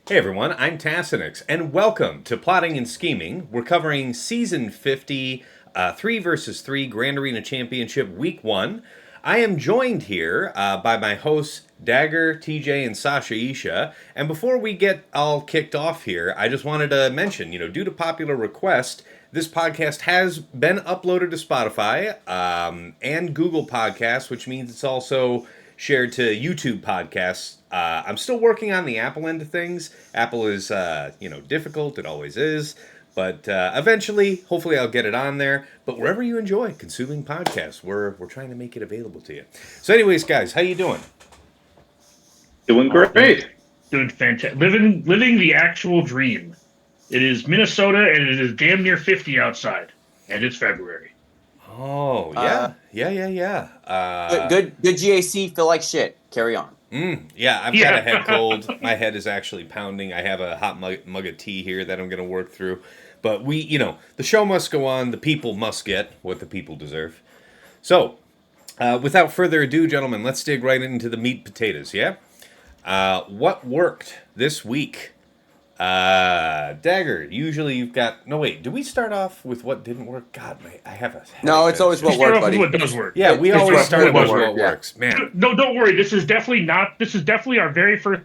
Hey everyone, I'm Tassinix, and welcome to Plotting and Scheming. We're covering Season 50, 3 versus 3 Grand Arena Championship Week 1. I am joined here by my hosts, Dagger, TJ, and Sasha Isha. And before we get all kicked off here, I just wanted to mention, due to popular request, this podcast has been uploaded to Spotify and Google Podcasts, which means it's also shared to YouTube podcasts. I'm still working on the Apple end of things. Apple is, difficult. It always is. But eventually, hopefully I'll get it on there. But wherever you enjoy consuming podcasts, we're trying to make it available to you. So anyways, guys, how you doing? Doing great. Doing fantastic. Living the actual dream. It is Minnesota, and it is damn near 50 outside. And it's February. Oh, yeah. Yeah. Good GAC, feel like shit. Carry on. Yeah, I've got a head cold. My head is actually pounding. I have a hot mug of tea here that I'm going to work through. But the show must go on. The people must get what the people deserve. So, without further ado, gentlemen, let's dig right into the meat potatoes, yeah? What worked this week? Dagger, usually you've got... No, wait, do we start off with what didn't work? God, I have a... No, it's always what worked, buddy. What does work. Yeah, we always start with what yeah. works. Man. No, don't worry. This is definitely our very first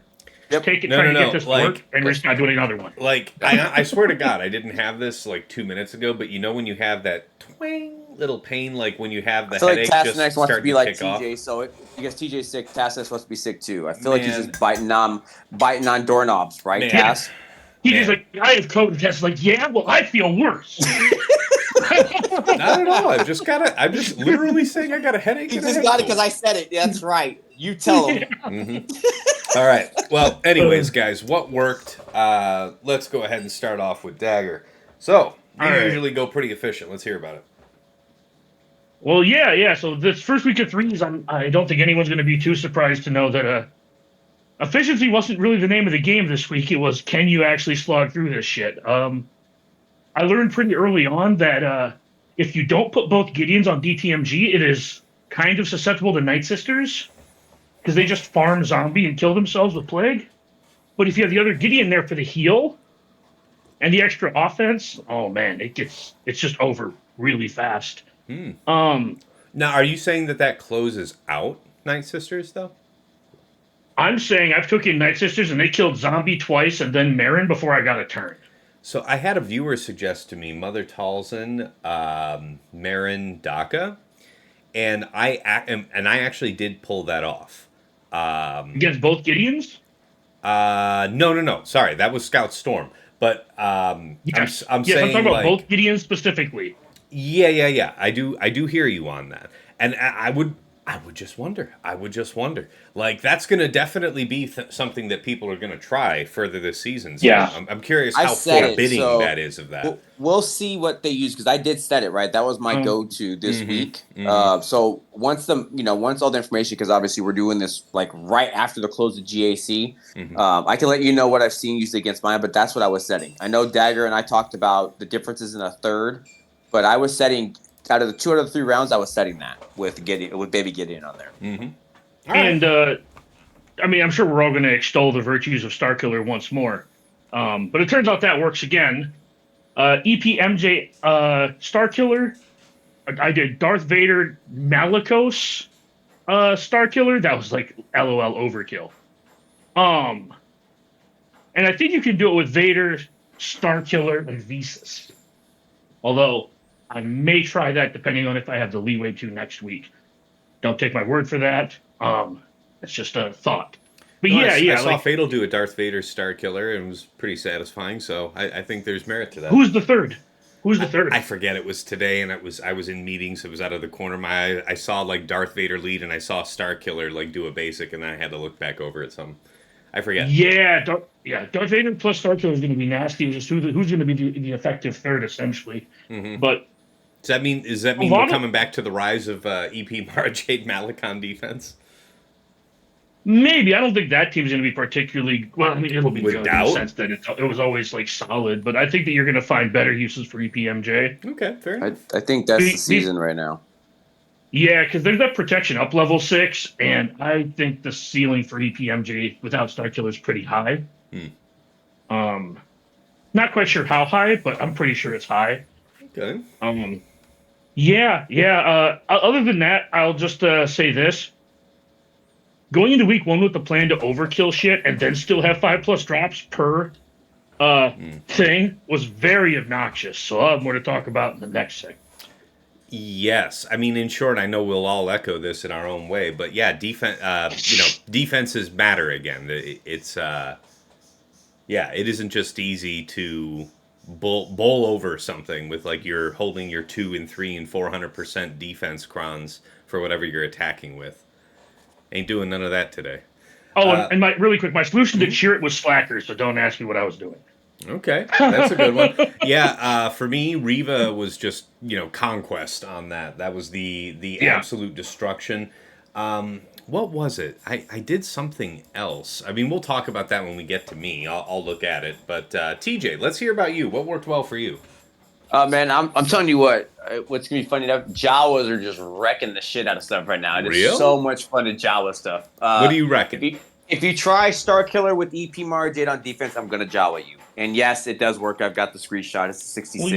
take it, trying to get this to work, and we're just not doing another one. Like, I swear to God, I didn't have this like 2 minutes ago, but when you have that twang little pain, like when you have the headache just Tassinix wants to be like TJ, so because TJ's sick, Tassinix wants to be sick too. I feel like he's just biting on doorknobs, right, Tass? He's like, I have COVID test. Like, yeah, well, I feel worse. Not at all. I'm just literally saying I got a headache. He just got it because I said it. That's right. You tell him. Mm-hmm. All right. Well, anyways, guys, what worked? Let's go ahead and start off with Dagger. So, you usually go pretty efficient. Let's hear about it. Well, yeah. So this first week of threes, I don't think anyone's going to be too surprised to know that efficiency wasn't really the name of the game this week. It was, can you actually slog through this shit? I learned pretty early on that if you don't put both Gideons on DTMG, it is kind of susceptible to Night Sisters, because they just farm zombie and kill themselves with Plague. But if you have the other Gideon there for the heal and the extra offense, oh man, it's just over really fast. Now, are you saying that closes out Night Sisters, though? I'm saying I've took in Night Sisters and they killed Zombie twice and then Marin before I got a turn. So I had a viewer suggest to me Mother Talzin, Marin, Daka, and I actually did pull that off. Against both Gideons? No. Sorry, that was Scout Storm. But Yes. I'm yes, saying I'm talking about like, both Gideons specifically. Yeah. I do hear you on that, and I would just wonder. Like, that's going to definitely be something that people are going to try further this season. So Yeah. I'm curious how forbidding that is of that. We'll see what they use, because I did set it, right? That was my go-to this week. So once all the information, because obviously we're doing this like right after the close of GAC, I can let you know what I've seen used against mine, but that's what I was setting. I know Dagger and I talked about the differences in a third, but I was setting... Out of the 2 out of the 3 rounds, I was setting that with Baby Gideon on there. Mm-hmm. And I'm sure we're all going to extol the virtues of Starkiller once more. But it turns out that works again. EPMJ Starkiller. I did Darth Vader Malicos Starkiller. That was like LOL overkill. And I think you can do it with Vader, Starkiller, and Visas. Although I may try that depending on if I have the leeway to next week. Don't take my word for that. It's just a thought. But I saw Fatal do a Darth Vader Star Killer, and it was pretty satisfying. So I think there's merit to that. Who's the third? I forget. It was today, and I was in meetings. It was out of the corner of my eye. I saw like Darth Vader lead, and I saw Star Killer like do a basic, and then I had to look back over at some. I forget. Yeah, Darth Vader plus Star Killer is going to be nasty. Just who's going to be the effective third, essentially. Mm-hmm. But does that mean we're coming back to the rise of EP Mara Jade Malicon defense? Maybe. I don't think that team's going to be particularly... Well, I mean, it'll be good in Without? the sense that it was always, like, solid. But I think that you're going to find better uses for EPMJ. Okay, fair enough. I think that's the season right now. Yeah, because there's that protection up level 6, and I think the ceiling for EPMJ without Starkiller is pretty high. Not quite sure how high, but I'm pretty sure it's high. Okay. Yeah. Other than that, I'll just say this. Going into week 1 with the plan to overkill shit and then still have 5+ drops per thing was very obnoxious. So I'll have more to talk about in the next segment. Yes, I mean, in short, I know we'll all echo this in our own way, but yeah, defenses matter again. It's it isn't just easy to bowl over something with like you're holding your 2 and 3 and 400% defense crons for whatever you're attacking with. Ain't doing none of that today. Oh, and my solution to Chirrut was slackers, so don't ask me what I was doing. Okay, that's a good one. Yeah, for me, Riva was just conquest on that. That was the absolute destruction. What was it? I did something else. I mean, we'll talk about that when we get to me. I'll look at it. But TJ, let's hear about you. What worked well for you? Man, I'm telling you what's gonna be funny enough. Jawas are just wrecking the shit out of stuff right now. It's so much fun to Jawa stuff. What do you reckon? If you try Star Killer with EP Marjade on defense, I'm gonna Jawa you. And yes, it does work. I've got the screenshot. It's a 66.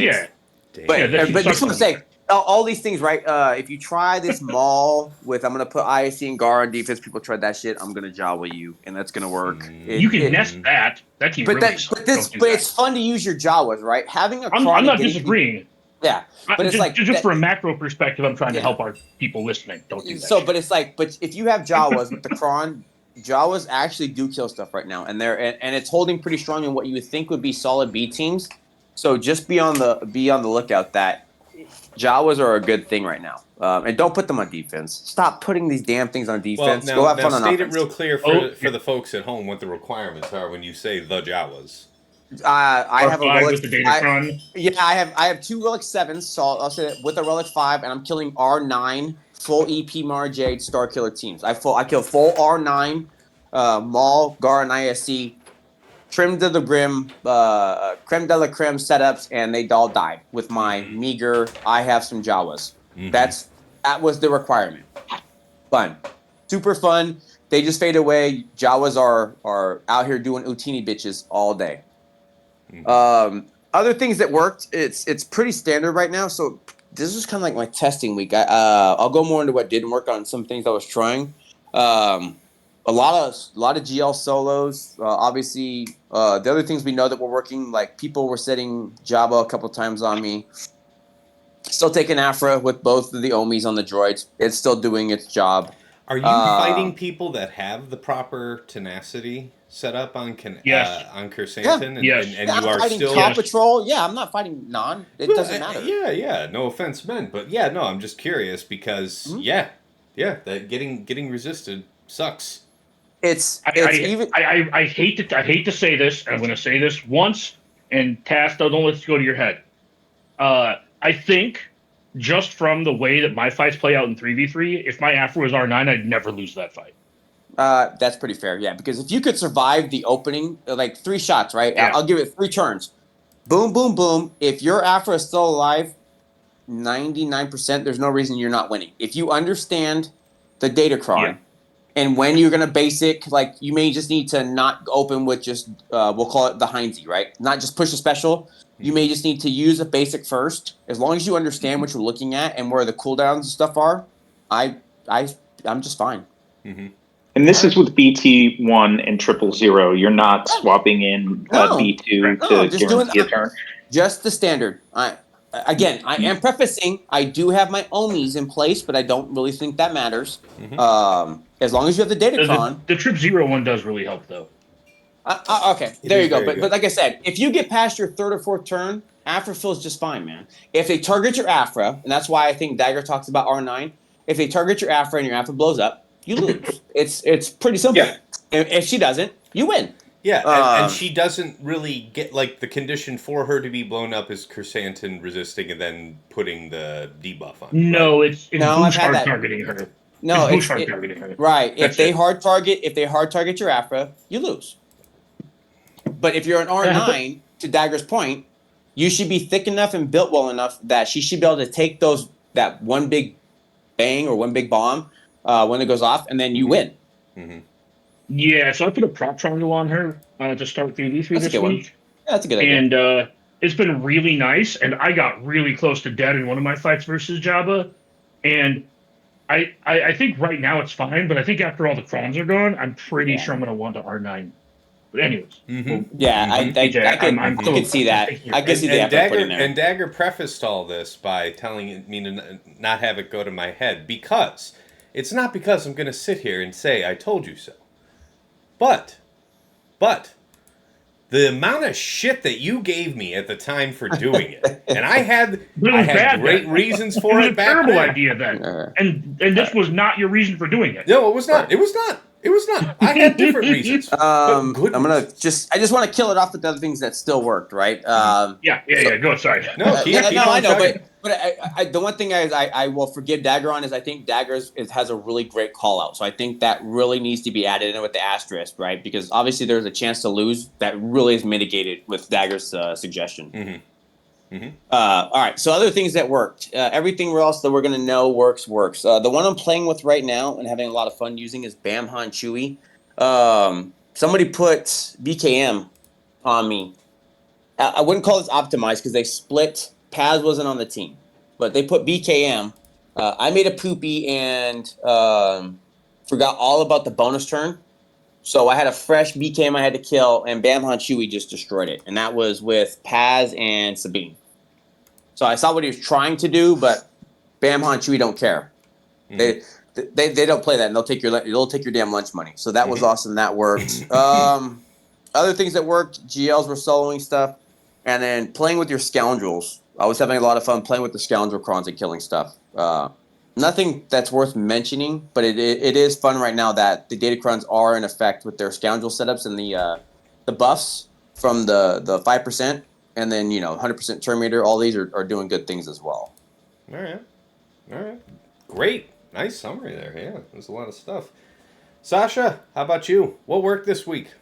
Well, yeah. But just want to say, all these things, right? If you try this Maul with, I'm gonna put ISC and Gar on defense. People tried that shit. I'm gonna Jawa you, and that's gonna work. You can nest that. That team but really but it's fun to use your Jawas, right? Having a I'm not disagreeing. Yeah, but it's just from a macro perspective, I'm trying to help our people listening. Don't do that. So, but it's like, but if you have Jawas with the cron, Jawas actually do kill stuff right now, and it's holding pretty strong in what you would think would be solid B teams. So just be on the lookout that Jawas are a good thing right now, and don't put them on defense. Stop putting these damn things on defense. Well, Go have fun on offense. State it real clear for the folks at home what the requirements are when you say the Jawas. I have a relic. I have 2 relic 7s, so I'll say that with a relic 5, and I'm killing R9 full EP Marjade Star Killer teams. I kill full R9 Maul, Gar, and ISC, trim to the brim, creme de la creme setups, and they all died with my meager. I have some Jawas. Mm-hmm. That was the requirement. Fun, super fun. They just fade away. Jawas are out here doing Utini bitches all day. Mm-hmm. Other things that worked, it's pretty standard right now. So this is kind of like my testing week. I'll go more into what didn't work on some things I was trying. A lot of GL solos. Obviously, the other things we know that were working, like people were setting Jabba a couple times on me. Still taking Afra with both of the Omis on the droids. It's still doing its job. Are you fighting people that have the proper tenacity set up on Chrysanthemum? Yeah. And I'm you are fighting still Paw Patrol. Yeah, I'm not fighting non. It doesn't matter. Yeah. No offense meant, but yeah, no. I'm just curious because that getting resisted sucks. I hate to say this. I'm going to say this once, and Task, don't let this go to your head. I think just from the way that my fights play out in 3v3, if my Afro was R9, I'd never lose that fight. That's pretty fair, yeah. Because if you could survive the opening, like 3 shots, right? Yeah. I'll give it 3 turns. Boom, boom, boom. If your Afro is still alive, 99%, there's no reason you're not winning. If you understand the datacron and when you're going to basic, like you may just need to not open with just, we'll call it the Heinzie, right? Not just push a special. You may just need to use a basic first. As long as you understand what you're looking at and where the cooldowns and stuff are, I'm just fine. Mm-hmm. And this is with BT1 and 000. You're not swapping in B2 to guarantee a turn. Just the standard. I am prefacing, I do have my Omis in place, but I don't really think that matters. Mm-hmm. As long as you have the datacron. The Trip 0 one does really help, though. Okay, there you go. But like I said, if you get past your 3rd or 4th turn, Afra feels just fine, man. If they target your Afra, and that's why I think Dagger talks about R9, if they target your Afra and your Afra blows up, you lose. It's pretty simple. Yeah. If she doesn't, you win. Yeah, and she doesn't really get, like, the condition for her to be blown up is Chrysanthemum resisting and then putting the debuff on. No, it's boost hard targeting her. No, it's hard targeting her. Right. If they hard target your Afra, you lose. But if you're an R9, to Dagger's point, you should be thick enough and built well enough that she should be able to take that one big bang or one big bomb when it goes off, and then you win. Mm-hmm. Yeah, so I put a prop triangle on her to start 3v3 That's a this good one. week. Yeah, that's a good idea. And it's been really nice. And I got really close to dead in one of my fights versus Jabba. And I think right now it's fine, but I think after all the crons are gone, I'm pretty sure I'm going to want to R9. But anyways, Yeah, AJ, I'm I could see that. I could see the effort put in there. And Dagger prefaced all this by telling me to not have it go to my head, because it's not because I'm going to sit here and say I told you so. But the amount of shit that you gave me at the time for doing it, and I had great reasons for it. It was a terrible idea then, and this was not your reason for doing it. No, it was not. It was not. It was not. I had different reasons. I'm gonna I just want to kill it off with the other things that still worked, right? Yeah. Go. Sorry. No, keep I know, talking. but the one thing I will forgive Dagger on is I think Dagger has a really great call out. So I think that really needs to be added in with the asterisk, right? Because obviously there's a chance to lose that really is mitigated with Dagger's suggestion. All right, so other things that worked. Everything else that we're going to know works. The one I'm playing with right now and having a lot of fun using is Bam Han Chewy. Somebody put BKM on me. I wouldn't call this optimized because they split. Paz wasn't on the team, but they put BKM. I made a poopy and forgot all about the bonus turn. So I had a fresh BKM I had to kill, and Bam Han Chewy just destroyed it. And that was with Paz and Sabine. So I saw what he was trying to do, but Bam Han Chewy don't care. They don't play that, and they'll take your damn lunch money. So that was awesome. That worked. Other things that worked: GLs were soloing stuff, and then playing with your scoundrels. I was having a lot of fun playing with the scoundrel crons and killing stuff. Nothing that's worth mentioning, but it is fun right now that the data crons are in effect with their scoundrel setups and the buffs from the 5%, and then 100% turn meter. All these are doing good things as well. All right, great, nice summary there. Yeah, there's a lot of stuff. Sasha, how about you? What worked this week?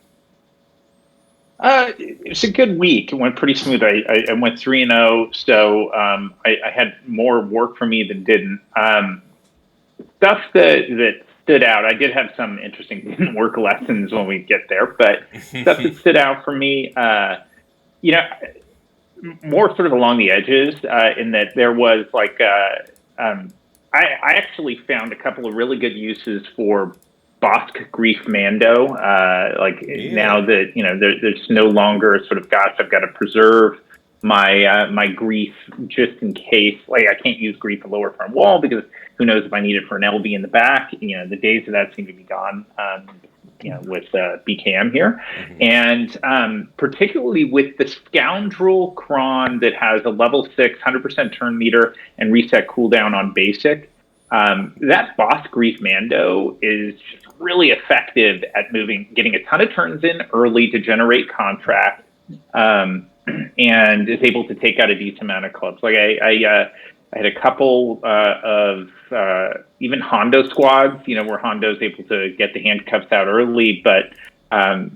It was a good week. It went pretty smooth. I went 3-0, so I had more work for me than didn't. Stuff that stood out. I did have some interesting work lessons when we get there, but stuff that stood out for me, more sort of along the edges, in that there was like, I actually found a couple of really good uses for Bosk Grief Mando. Now that there's no longer sort of, gosh, I've got to preserve my grief just in case. Like, I can't use grief at lower front wall because who knows if I need it for an LB in the back. The days of that seem to be gone. With BKM here, and both with the Scoundrel Cron that has a level 6 100% turn meter and reset cooldown on basic. That Boss Grief Mando is just really effective at getting a ton of turns in early to generate contract, and is able to take out a decent amount of clubs. Like I had a couple of even Hondo squads, where Hondo's able to get the handcuffs out early, but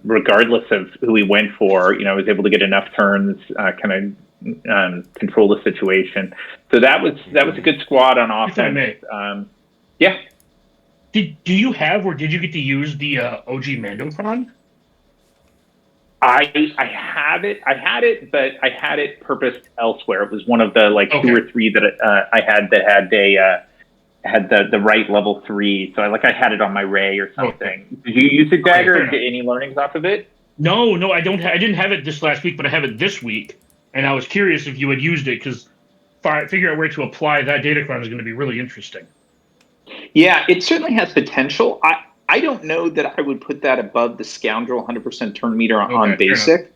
regardless of who he went for, I was able to get enough turns, kind of control the situation. So that was a good squad on offense. Yeah. Do you have, or did you get to use the OG Mando Cron? I had it, but I had it purposed elsewhere. It was one of the 2 or 3 that I had that had the right level 3. So I had it on my Ray or something. Did you use it, Dagger? Get any learnings off of it? No, I don't. I didn't have it this last week, but I have it this week, and I was curious if you had used it because figure out where to apply that data cron is going to be really interesting. Yeah, it certainly has potential. I don't know that I would put that above the Scoundrel 100% turn meter on basic,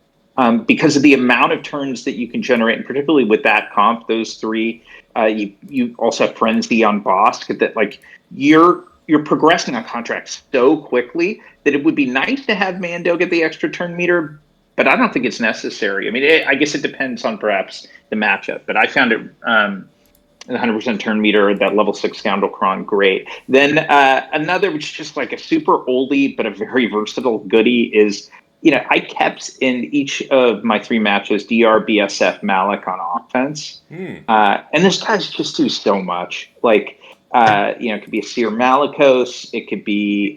because of the amount of turns that you can generate, and particularly with that comp, those 3. You also have Frenzy on Boss. That you're progressing on contracts so quickly that it would be nice to have Mando get the extra turn meter, but I don't think it's necessary. I mean, I guess it depends on perhaps the matchup, but I found it. The 100% turn meter, that level 6 Scoundrel Cron, great. Then another, which is just like a super oldie but a very versatile goodie, is I kept in each of my 3 matches DR, BSF, Malik on offense, and this guy's just do so much. It could be a Seer Malikos, it could be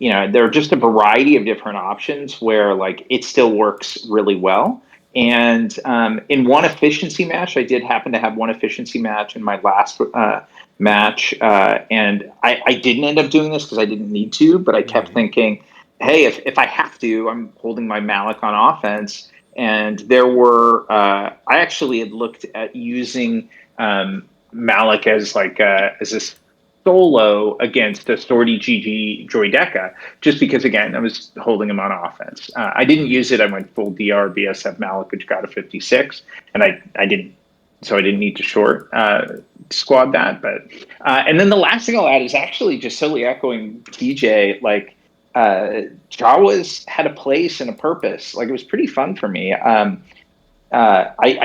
there are just a variety of different options where like it still works really well. And in one efficiency match, I did happen to have one efficiency match in my last match, and I didn't end up doing this because I didn't need to, but I kept thinking, hey, if I have to, I'm holding my Malik on offense. And there were, I actually had looked at using Malik as like as a solo against a Sortie GG Droideka, just because again I was holding him on offense. I didn't use it. I went full DR BSF Malik, which got a 56, and I didn't, so I didn't need to short squad that. But and then the last thing I'll add is actually just solely echoing TJ, like. Jawas had a place and a purpose. Like it was pretty fun for me. I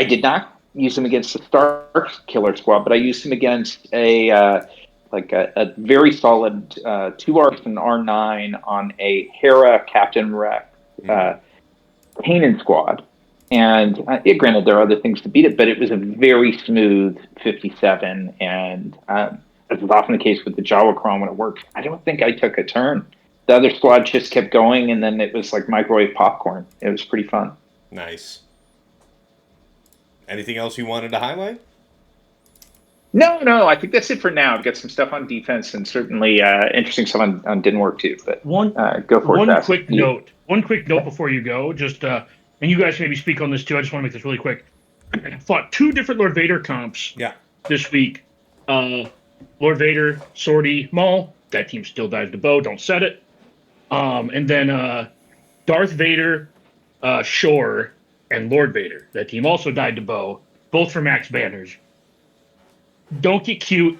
did not use him against the Star Killer squad, but I used him against a very solid 2R and R9 on a Hera Captain Wreck Kanan squad. And granted, there are other things to beat it, but it was a very smooth 57. And as is often the case with the Jawa Cron when it works, I don't think I took a turn. The other squad just kept going, and then it was like microwave popcorn. It was pretty fun. Nice. Anything else you wanted to highlight? No. I think that's it for now. I've got some stuff on defense and certainly interesting stuff on didn't work too. But go for it. One quick note. One quick note before you go. Just and you guys maybe speak on this too. I just want to make this really quick. I fought 2 different Lord Vader comps. This week. Lord Vader, Sortie, Maul. That team still dives the bow. Don't set it. And then Darth Vader, Shore, and Lord Vader. That team also died to bow, both for max banners. Don't get cute.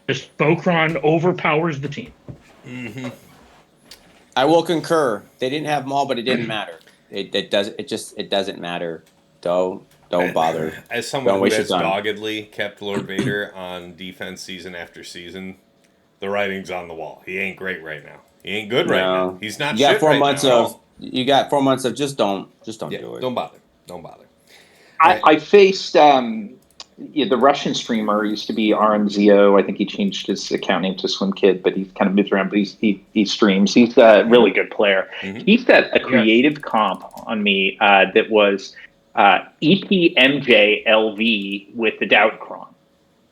This Bocron overpowers the team. Mm-hmm. I will concur. They didn't have Maul, but it didn't matter. It doesn't matter. Don't bother. As someone who has doggedly kept Lord Vader on defense season after season, the writing's on the wall. He ain't great right now. He ain't good right now. He's not. You got 4 months of. You got 4 months of just don't do it. Don't bother. I faced the Russian streamer used to be RMZO. I think he changed his account name to Swim Kid, but he's kind of moved around. But he streams. He's a really good player. Mm-hmm. He set a creative comp on me that was EPMJ LV with the Doubt Cron.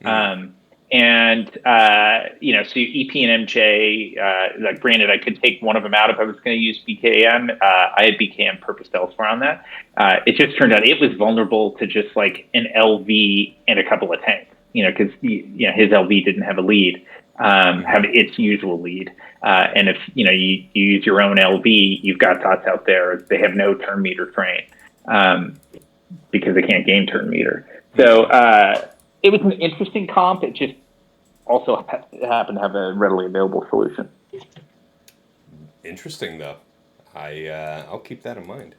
Mm-hmm. And so EP and MJ, like granted, I could take one of them out if I was going to use BKM. I had BKM purposed elsewhere on that. It just turned out it was vulnerable to just like an LV and a couple of tanks, because his LV didn't have a lead, have its usual lead. And if you use your own LV, you've got thoughts out there. They have no turn meter train because they can't game turn meter. So it was an interesting comp. It just also happened to have a readily available solution. Interesting, though. I'll keep that in mind.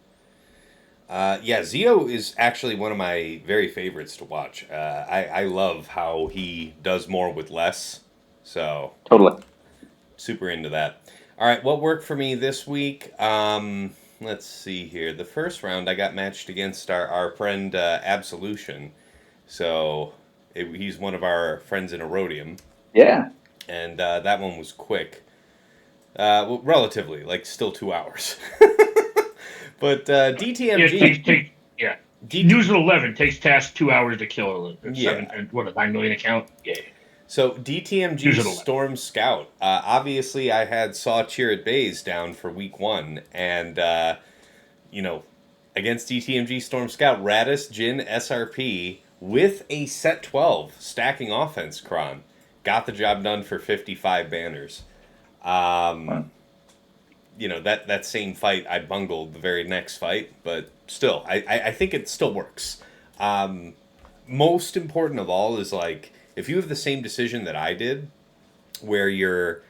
Zio is actually one of my very favorites to watch. I love how he does more with less. So totally. Super into that. All right, what worked for me this week? Let's see here. The first round, I got matched against our friend Absolution. So he's one of our friends in Erodium. Yeah. And that one was quick. Relatively, like still 2 hours. But DTMG... News at 11 takes task 2 hours to kill. 9 million account? Yeah. So DTMG Storm Scout. Obviously, I had Saw Chirrut Bays down for week 1. And, against DTMG Storm Scout, Radis, Jin, SRP... with a set 12 stacking offense cron, got the job done for 55 banners. Wow. That same fight I bungled the very next fight, but still, I think it still works. Most important of all is like if you have the same decision that I did, where your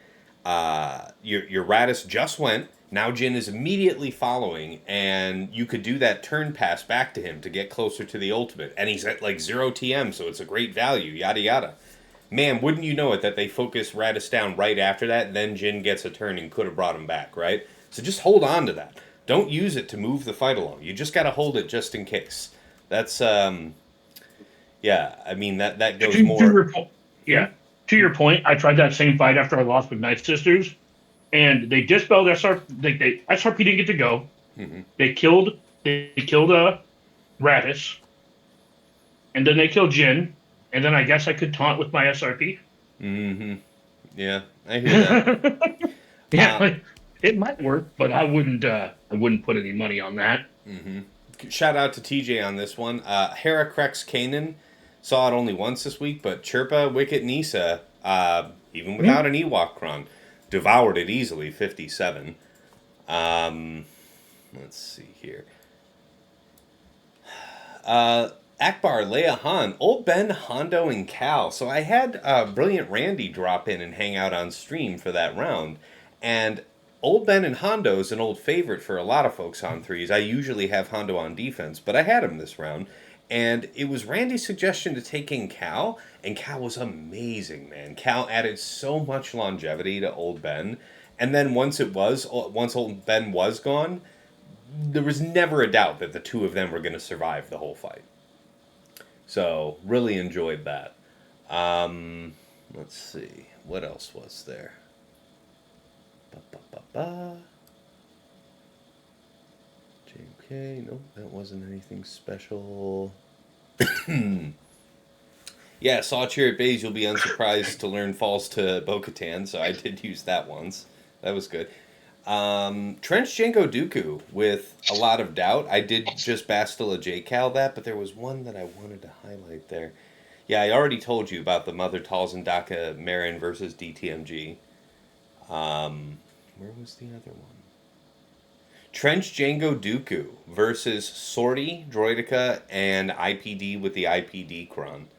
Radis just went. Now Jin is immediately following, and you could do that turn pass back to him to get closer to the ultimate. And he's at like 0 TM, so it's a great value, yada yada. Man, wouldn't you know it that they focus Radis down right after that, then Jin gets a turn and could have brought him back, right? So just hold on to that. Don't use it to move the fight along. You just got to hold it just in case. That's, that goes more... To your point, I tried that same fight after I lost with Night Sisters. and they dispelled SRP. SRP didn't get to go. Mm-hmm. They killed Radis, and then they killed Jin, and then I guess I could taunt with my SRP. Mm-hmm. Yeah, I hear that. Yeah, it might work, but I wouldn't put any money on that. Mm-hmm. Shout out to TJ on this one. Heracrex Kanan saw it only once this week, but Chirpa, Wicket, Nisa, even without an Ewok cron, devoured it easily, 57. Let's see here. Akbar, Leia Han, Old Ben, Hondo, and Cal. So I had Brilliant Randy drop in and hang out on stream for that round. And Old Ben and Hondo is an old favorite for a lot of folks on threes. I usually have Hondo on defense, but I had him this round. And it was Randy's suggestion to take in Cal, and Cal was amazing, man. Cal added so much longevity to Old Ben. And then once Old Ben was gone, there was never a doubt that the two of them were going to survive the whole fight. So, really enjoyed that. Let's see. What else was there? JK. Nope, that wasn't anything special. Yeah, saw Chirrut Bays. You'll be unsurprised to learn falls to Bo-Katan, so I did use that once. That was good. Trench Janko Dooku with a lot of doubt. I did just Bastila J-Cal that, but there was one that I wanted to highlight there. Yeah, I already told you about the Mother Talzandaka Marin versus DTMG. Where was the other one? Trench Jango Dooku versus Sortie, Droidica, and IPD with the IPD cron.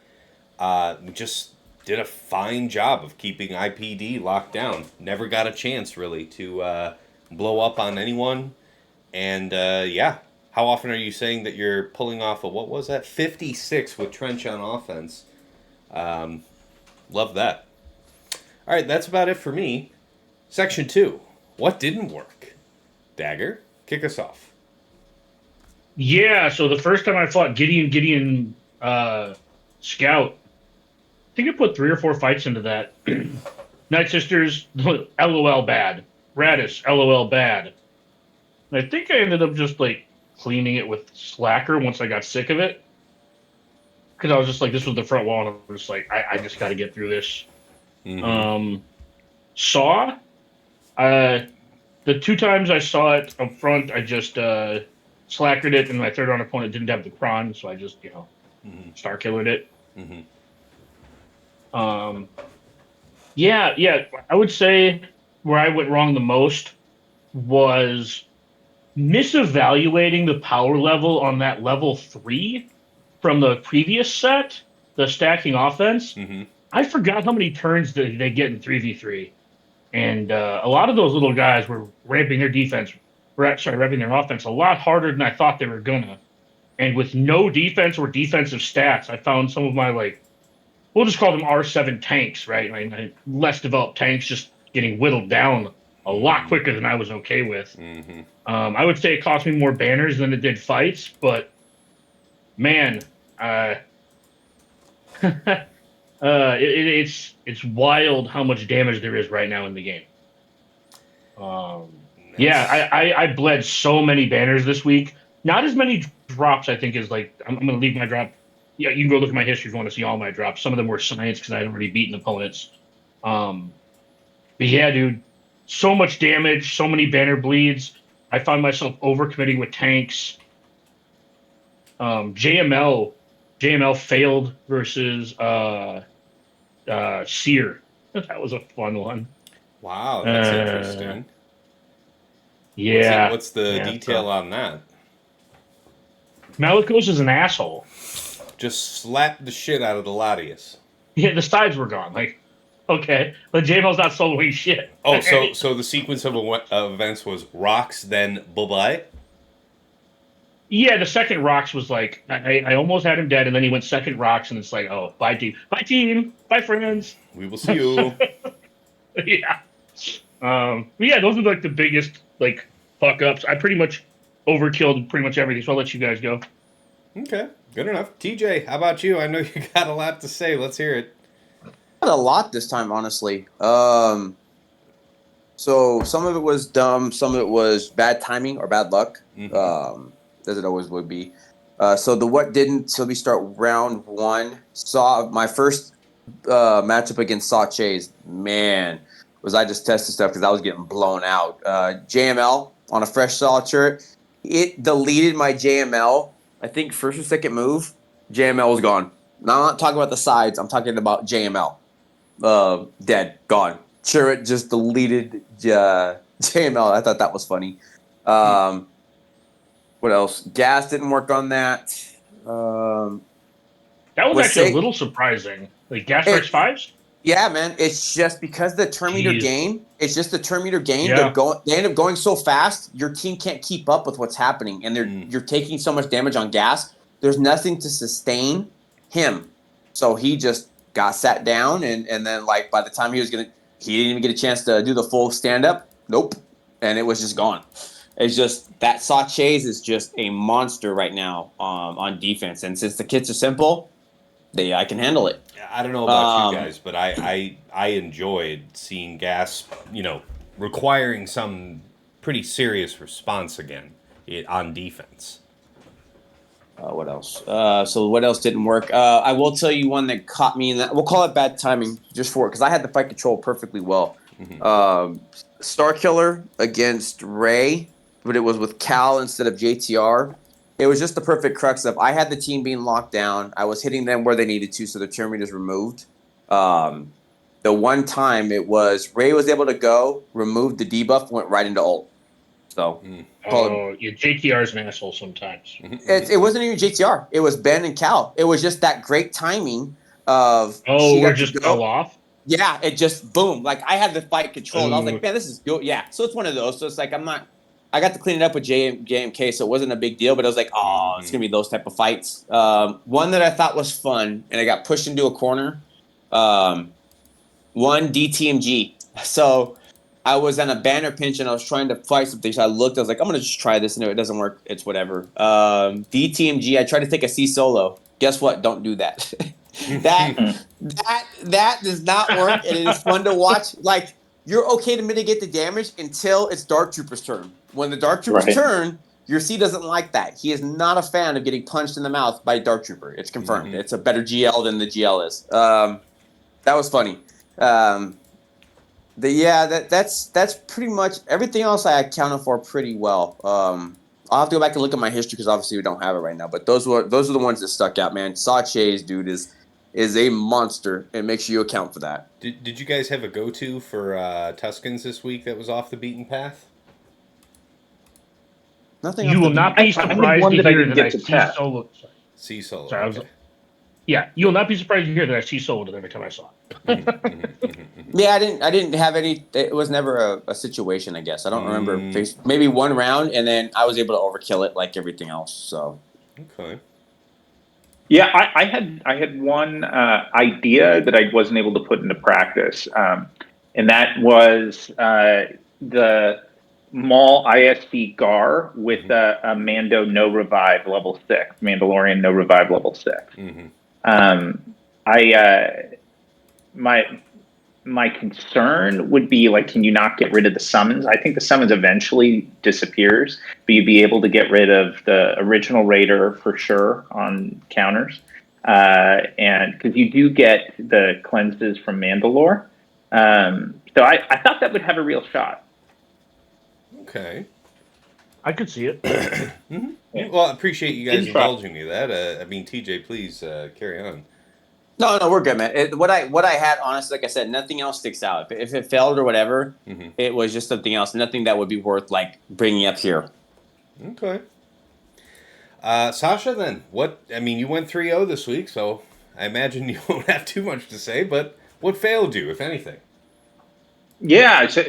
We just did a fine job of keeping IPD locked down. Never got a chance, really, to blow up on anyone. And, yeah. How often are you saying that you're pulling off a, what was that? 56 with Trench on offense. Love that. All right, that's about it for me. Section 2. What didn't work? Dagger, kick us off. Yeah, so the first time I fought Gideon Scout, I think I put 3 or 4 fights into that. Night Sisters, LOL bad. Radis, LOL bad. And I think I ended up just like cleaning it with Slacker once I got sick of it. Because I was just like, this was the front wall, and I was just like, I just got to get through this. Mm-hmm. Saw, the 2 times I saw it up front, I just slackered it, and my third round opponent didn't have the cron, so I just, star killered it. Mm-hmm. Yeah, I would say where I went wrong the most was misevaluating the power level on that level 3 from the previous set, the stacking offense. Mm-hmm. I forgot how many turns they get in 3v3. And a lot of those little guys were ramping their ramping their offense a lot harder than I thought they were gonna. And with no defense or defensive stats, I found some of my, we'll just call them R7 tanks, right? My less developed tanks just getting whittled down a lot quicker than I was okay with. Mm-hmm. I would say it cost me more banners than it did fights, but man, it's wild how much damage there is right now in the game. Yeah, I bled so many banners this week. Not as many drops, I think, as I'm going to leave my drop. Yeah, you can go look at my history if you want to see all my drops. Some of them were science because I had already beaten opponents. But yeah, dude, so much damage, so many banner bleeds. I found myself overcommitting with tanks. JML failed versus Seer. That was a fun one. Wow, that's interesting. Yeah. What's the detail on that? Malicos is an asshole. Just slapped the shit out of the Latias. Yeah, the sides were gone. Okay, but JML's not soloing shit. Oh, so the sequence of events was rocks, then bye-bye? Yeah, the second rocks was I almost had him dead, and then he went second rocks, and it's like, oh, bye team, bye friends. We will see you. Yeah. Yeah, those are the biggest fuck ups. I pretty much overkilled pretty much everything, so I'll let you guys go. Okay, good enough. TJ, how about you? I know you got a lot to say. Let's hear it. Not a lot this time, honestly. So some of it was dumb, some of it was bad timing or bad luck, as it always would be. So we start round one. Saw my first matchup against Sache's. Man, was I just tested stuff because I was getting blown out. JML on a fresh saw chirrut. It deleted my JML. I think first or second move, JML was gone. Now I'm not talking about the sides. I'm talking about JML. Dead, gone. Chirrut just deleted JML. I thought that was funny. What else? Gas didn't work on that. That was actually a little surprising. Like gas strikes fives? Yeah, man. It's just because the turn meter game. It's just the turn meter game. Yeah. They end up going so fast. Your team can't keep up with what's happening, and you're taking so much damage on gas. There's nothing to sustain him, so he just got sat down, and then like by the time he didn't even get a chance to do the full stand up. Nope, and it was just gone. It's just that Sache's is just a monster right now on defense, and since the kits are simple, I can handle it. I don't know about you guys, but I enjoyed seeing gas, requiring some pretty serious response again on defense. What else? So what else didn't work? I will tell you one that caught me in that. We'll call it bad timing just for it because I had the fight control perfectly well. Star Killer against Ray, but it was with Cal instead of JTR. It was just the perfect crux of I had the team being locked down. I was hitting them where they needed to, so the turn meters removed. The one time it was Ray was able to go, remove the debuff, went right into ult. So, JTR's an asshole sometimes. It wasn't even JTR. It was Ben and Cal. It was just that great timing of where it just fell off. Yeah, it just boom. Like I had the fight controlled. I was like, man, this is good. Yeah. So it's one of those. So it's like I got to clean it up with JMK, so it wasn't a big deal. But I was like, it's gonna be those type of fights. One that I thought was fun, and I got pushed into a corner. One DTMG. So I was on a banner pinch, and I was trying to fight something. So I looked. I was like, I'm gonna just try this, and if it doesn't work, it's whatever. DTMG. I tried to take a C solo. Guess what? Don't do that. that does not work, and it is fun to watch. Like you're okay to mitigate the damage until it's Dark Trooper's turn. When the Dark Trooper's turn, your C doesn't like that. He is not a fan of getting punched in the mouth by Dark Trooper. It's confirmed. It's a better GL than the GL is. That was funny. That's pretty much everything else I accounted for pretty well. I'll have to go back and look at my history because obviously we don't have it right now. But those are the ones that stuck out, man. Sache's dude is a monster, and make sure you account for that. Did you guys have a go-to for Tuscans this week that was off the beaten path? Nothing. You will not be surprised to hear that I see solo. C solo. Sorry, yeah, you will not be surprised to hear that I see soloed every time I saw it. Yeah, I didn't have any. It was never a situation. I guess I don't remember. Maybe one round, and then I was able to overkill it like everything else. So. Okay. Yeah, I had one idea that I wasn't able to put into practice, and that was the Maul ISD Gar with a Mando no revive level 6, Mandalorian no revive level 6. My concern would be like, can you not get rid of the summons? I think the summons eventually disappears, but you'd be able to get rid of the original Raider for sure on counters, and because you do get the cleanses from Mandalore. So I thought that would have a real shot. Okay. I could see it. Well, I appreciate you guys indulging me that. TJ, please carry on. No, we're good, man. What I had, honestly, like I said, nothing else sticks out. If it failed or whatever, it was just something else. Nothing that would be worth like bringing up here. Okay. Sasha, then you went 3-0 this week, so I imagine you won't have too much to say. But what failed you, if anything? Yeah, so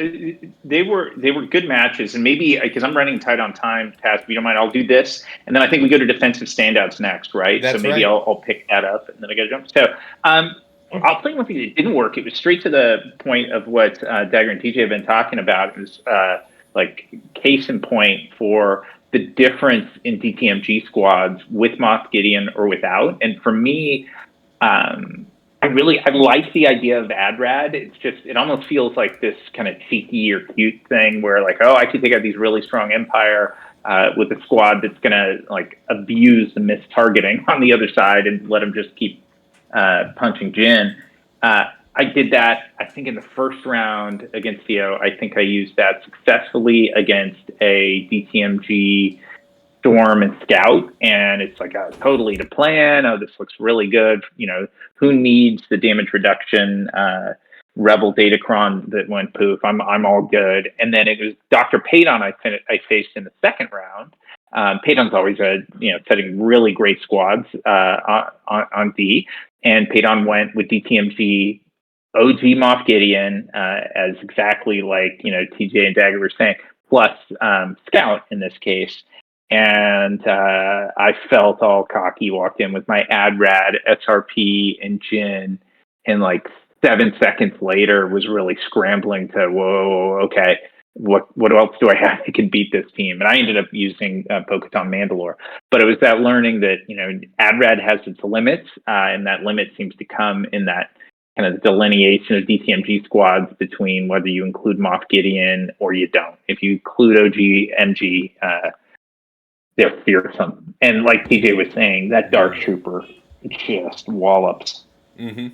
they were good matches, and maybe because I'm running tight on time, Taz, if you don't mind, I'll do this, and then I think we go to defensive standouts next, right? That's so maybe right. I'll pick that up, and then I got to jump. So I'll tell you one thing that didn't work. It was straight to the point of what Dagger and TJ have been talking about. It was like case in point for the difference in DTMG squads with Moff Gideon or without. And for me, I I like the idea of AdRad. It's just, it almost feels like this kind of cheeky or cute thing where like, oh, I could take out these really strong Empire with a squad that's going to like abuse the mistargeting on the other side and let them just keep punching Jin. I did that, I think, in the first round against Theo. I think I used that successfully against a DTMG Storm and Scout, and it's like totally the plan. Oh, this looks really good. Who needs the damage reduction Rebel Datacron that went poof? I'm all good. And then it was Dr. Padon I faced in the second round. Padon's always setting really great squads on D, and Padon went with DTMG OG Moff Gideon as exactly like TJ and Dagger were saying, plus Scout in this case. And I felt all cocky, walked in with my AdRad, SRP, and Jin, and like 7 seconds later was really scrambling to, whoa, okay, what else do I have that can beat this team? And I ended up using Bo-Katan Mandalore. But it was that learning that, AdRad has its limits, and that limit seems to come in that kind of delineation of DTMG squads between whether you include Moff Gideon or you don't. If you include OG MG, they're fearsome. And like TJ was saying, that Dark Trooper just wallops. Man,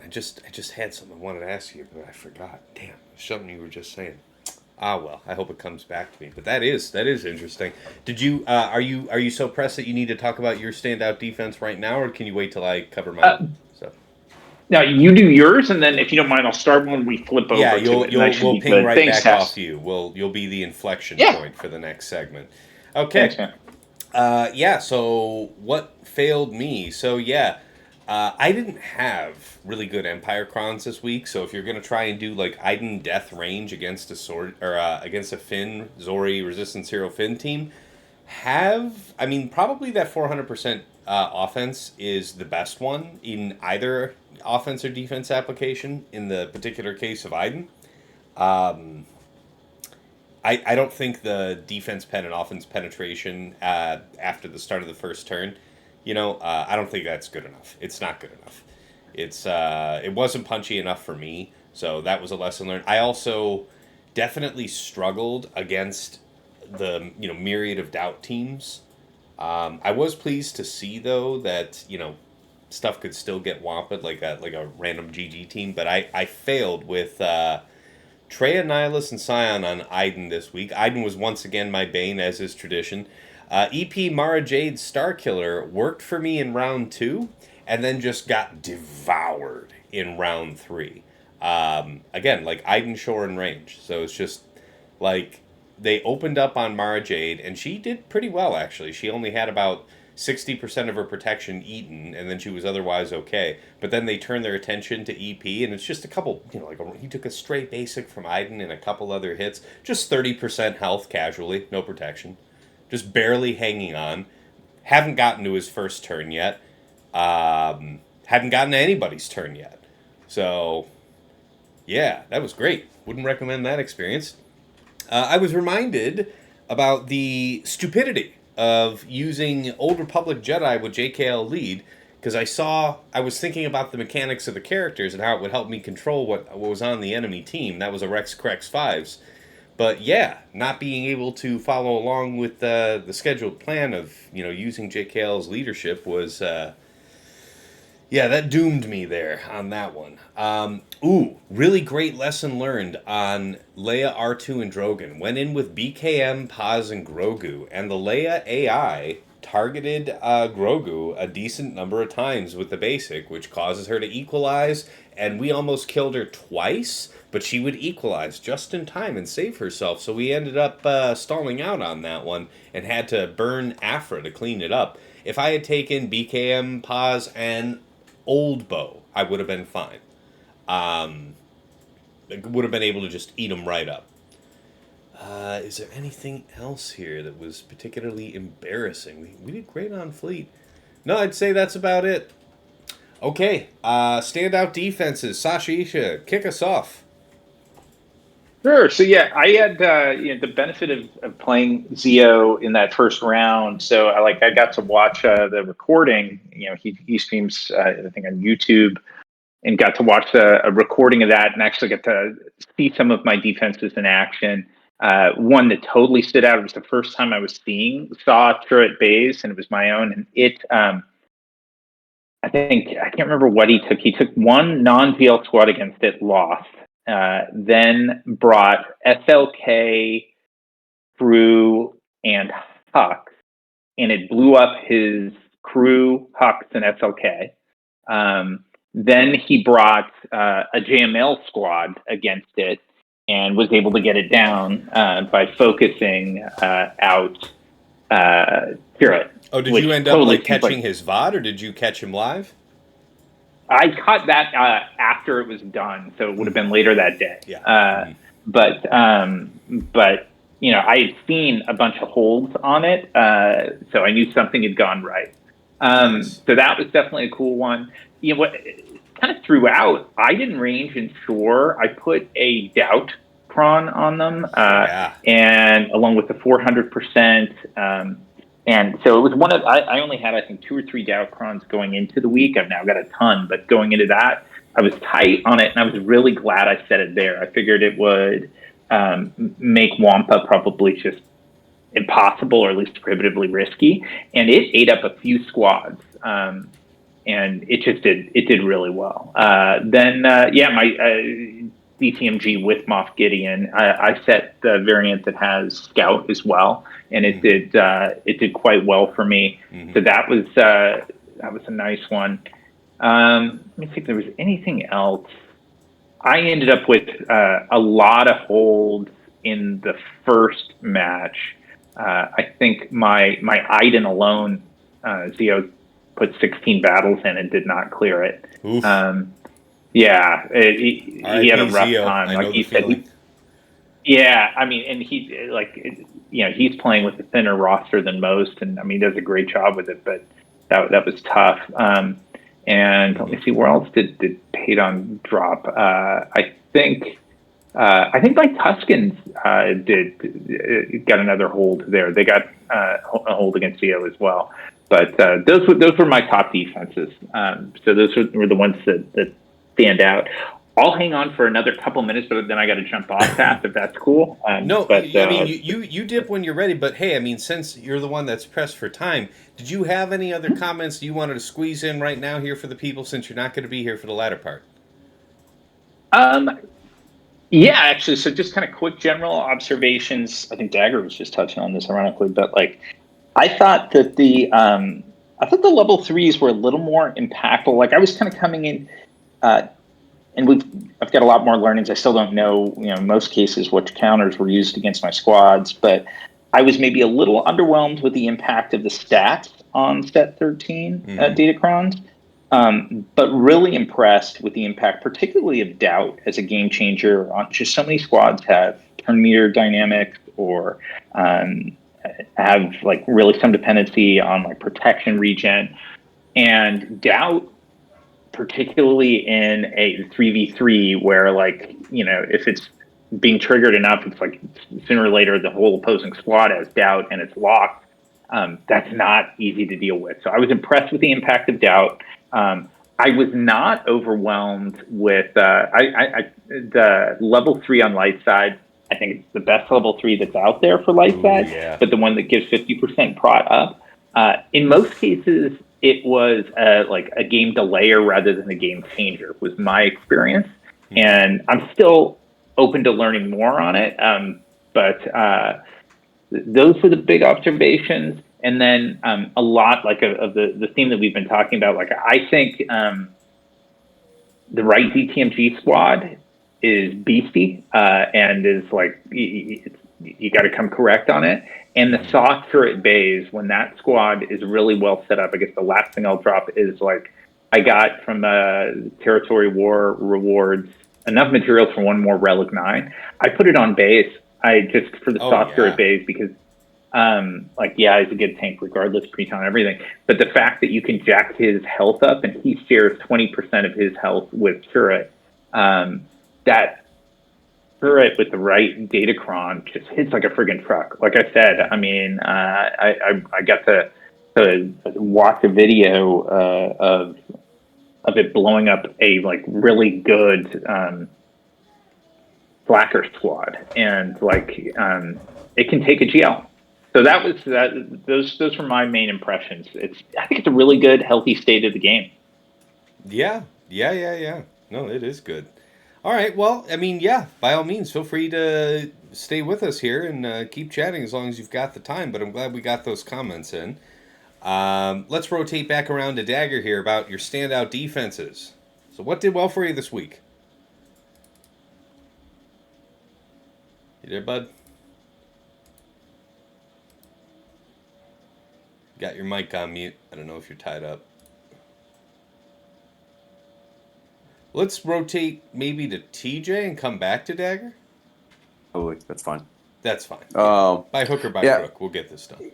I just had something I wanted to ask you, but I forgot. Damn, something you were just saying. Well, I hope it comes back to me. But that is interesting. Did you are you so pressed that you need to talk about your standout defense right now, or can you wait till I cover my stuff? Now you do yours, and then if you don't mind, I'll start when we flip over. Yeah, we'll ping right back off you. You'll be the inflection point for the next segment. Okay. Thanks, man. So what failed me? So I didn't have really good Empire crons this week. So if you're gonna try and do like Iden Death Range against a sword or against a Finn Zori Resistance Hero Finn team, probably that 400% offense is the best one in either offense or defense application. In the particular case of Iden, I don't think the defense pen and offense penetration after the start of the first turn, I don't think that's good enough. It's not good enough. It wasn't punchy enough for me, so that was a lesson learned. I also definitely struggled against the myriad of doubt teams. I was pleased to see though that stuff could still get wamped like a random GG team, but I failed with Traya, Nihilus, and Scion on Iden this week. Iden was once again my bane, as is tradition. EP Mara Jade Starkiller worked for me in round 2, and then just got devoured in round 3. Again, like Iden Shore in range, so it's just like they opened up on Mara Jade, and she did pretty well actually. She only had about 60% of her protection eaten, and then she was otherwise okay. But then they turned their attention to EP, and it's just a couple, he took a straight basic from Iden and a couple other hits, just 30% health casually, no protection, just barely hanging on. Haven't gotten to his first turn yet. Hadn't gotten to anybody's turn yet. So, yeah, that was great. Wouldn't recommend that experience. I was reminded about the stupidity of using Old Republic Jedi with JKL lead, because I was thinking about the mechanics of the characters and how it would help me control what was on the enemy team. That was a Rex Crex 5s. But yeah, not being able to follow along with the scheduled plan of using JKL's leadership was that doomed me there on that one. Really great lesson learned on Leia, R2, and Drogon. Went in with BKM, Paz, and Grogu, and the Leia AI targeted Grogu a decent number of times with the basic, which causes her to equalize, and we almost killed her twice, but she would equalize just in time and save herself, so we ended up stalling out on that one and had to burn Afra to clean it up. If I had taken BKM, Paz, and Old Bow, I would have been fine. Would have been able to just eat them right up. Is there anything else here that was particularly embarrassing? We did great on Fleet. No, I'd say that's about it. Okay, standout defenses. Sasha, Isha, kick us off. Sure. So yeah, I had the benefit of playing Zio in that first round. So I got to watch the recording. He streams I think on YouTube, and got to watch a recording of that, and actually got to see some of my defenses in action. One that totally stood out. It was the first time I saw Chirrut Bays, and it was my own. And I can't remember what he took. He took one non-VL squad against it, lost. Then brought SLK, Crew, and Hux, and it blew up his Crew, Hux, and SLK. Then he brought a JML squad against it and was able to get it down by focusing out Chirrut. Oh, did you end up catching his VOD, or did you catch him live? I caught that after it was done, so it would have been later that day. Yeah. But I had seen a bunch of holds on it, so I knew something had gone right. So that was definitely a cool one. What kind of throughout, I didn't range in Shore. I put a doubt cron on them, and along with the 400%. And so it was I only had, I think, 2 or 3 doubt crons going into the week. I've now got a ton, but going into that, I was tight on it, and I was really glad I set it there. I figured it would make Wampa probably just impossible, or at least prohibitively risky, and it ate up a few squads, and it did really well. Then my DTMG with Moff Gideon, I set the variant that has Scout as well, and it did quite well for me. Mm-hmm. So that was a nice one. Let me see if there was anything else. I ended up with a lot of holds in the first match. I think my Iden alone, Zio put 16 battles in and did not clear it. Oof. He had a rough time. He said, and he's playing with a thinner roster than most, and he does a great job with it. But that was tough. And let me see, where else did Paydon drop? I think my Tuscans got another hold there. They got a hold against Zio as well. But those were my top defenses. So those were the ones that stand out. I'll hang on for another couple minutes, but then I got to jump off fast if that's cool. You dip when you're ready. But hey, since you're the one that's pressed for time, did you have any other comments you wanted to squeeze in right now here for the people, since you're not going to be here for the latter part? Yeah, actually. So just kind of quick general observations. I think Dagger was just touching on this, ironically, but I thought that the level 3s were a little more impactful. I was kind of coming in. And I've got a lot more learnings. I still don't know, in most cases, which counters were used against my squads, but I was maybe a little underwhelmed with the impact of the stats on set 13 Datacrons, but really impressed with the impact, particularly of Doubt as a game changer. On just so many squads have turn meter dynamics, or have really some dependency on protection regen, and Doubt, particularly in a 3v3 where if it's being triggered enough, it's sooner or later the whole opposing squad has Doubt and it's locked. That's not easy to deal with. So I was impressed with the impact of Doubt. I was not overwhelmed with the level 3 on light side. I think it's the best level 3 that's out there for light side, but the one that gives 50% prot up. In most cases, it was a game delayer rather than a game changer, was my experience. And I'm still open to learning more on it. But those were the big observations. And then a lot of the theme that we've been talking about, I think the right DTMG squad is beastie, and is you got to come correct on it. And the soft Chirrut Bays, when that squad is really well set up, I guess the last thing I'll drop is I got from Territory War rewards enough materials for one more Relic 9. I put it on base. Just for the soft Chirrut Bays, because he's a good tank regardless, pre-con and everything. But the fact that you can jack his health up, and he shares 20% of his health with Chirrut, that Chirrut with the right data cron just hits like a friggin' truck. Like I said, I mean, I got to watch a video of it blowing up a like really good slacker squad, and like it can take a GL. So that was that. Those were my main impressions. I think it's a really good, healthy state of the game. Yeah. No, it is good. All right. Well, I mean, yeah, by all means, feel free to stay with us here and keep chatting as long as you've got the time. But I'm glad we got those comments in. Let's rotate back around to Dagger here about your standout defenses. So what did well for you this week? You there, bud? Got your mic on mute. I don't know if you're tied up. Let's rotate maybe to TJ and come back to Dagger. Oh, that's fine. That's fine. By hook or by crook, we'll get this done.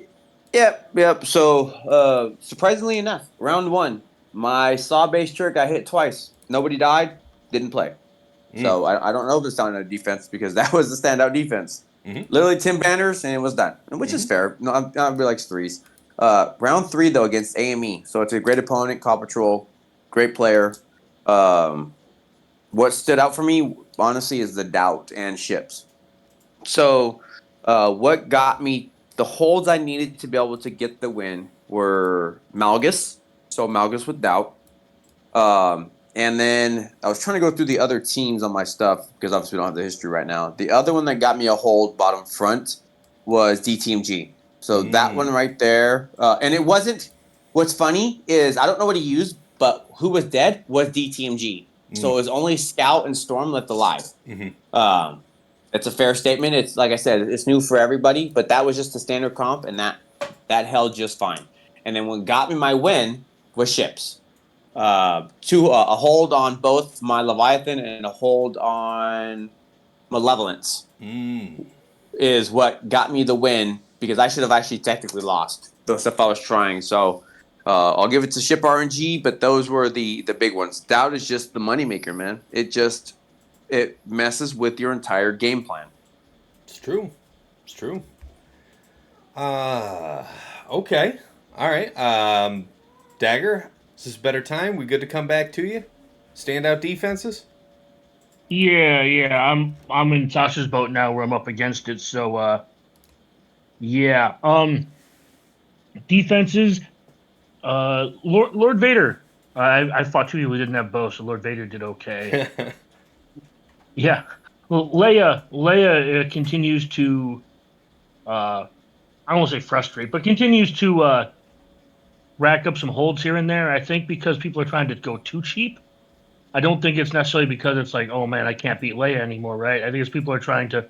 Yep. So, surprisingly enough, round 1, my saw-based trick got hit twice. Nobody died, didn't play. So I don't know if it's standout defense because that was the standout defense. Literally 10 banners and it was done, which is fair. No, I'm really likes threes. Round 3 though against AME, so it's a great opponent, Call Patrol, great player. What stood out for me honestly is the doubt and ships. So, what got me the holds I needed to be able to get the win were Malgus. So Malgus with doubt. And then I was trying to go through the other teams on my stuff because obviously we don't have the history right now. The other one that got me a hold bottom front was DTMG. So that one right there. And it wasn't. What's funny is I don't know what he used, but who was dead was DTMG. So it was only Scout and Storm left alive. It's a fair statement. It's like I said, it's new for everybody, but that was just the standard comp, and that held just fine. And then what got me my win was ships. A hold on both my Leviathan and a hold on Malevolence is what got me the win because I should have actually technically lost the stuff I was trying. So I'll give it to ship RNG, but those were the big ones. Doubt is just the moneymaker, man. It messes with your entire game plan. It's true. Okay. All right. Dagger, is this a better time? We good to come back to you? Standout defenses? Yeah. I'm in Sasha's boat now where I'm up against it. So yeah. Defenses. Lord Vader. I fought two people who didn't have bows, so Lord Vader did okay. Yeah. Well, Leia continues to I won't say frustrate, but continues to rack up some holds here and there. I think because people are trying to go too cheap. I don't think it's necessarily because it's like, oh man, I can't beat Leia anymore, right? I think it's people are trying to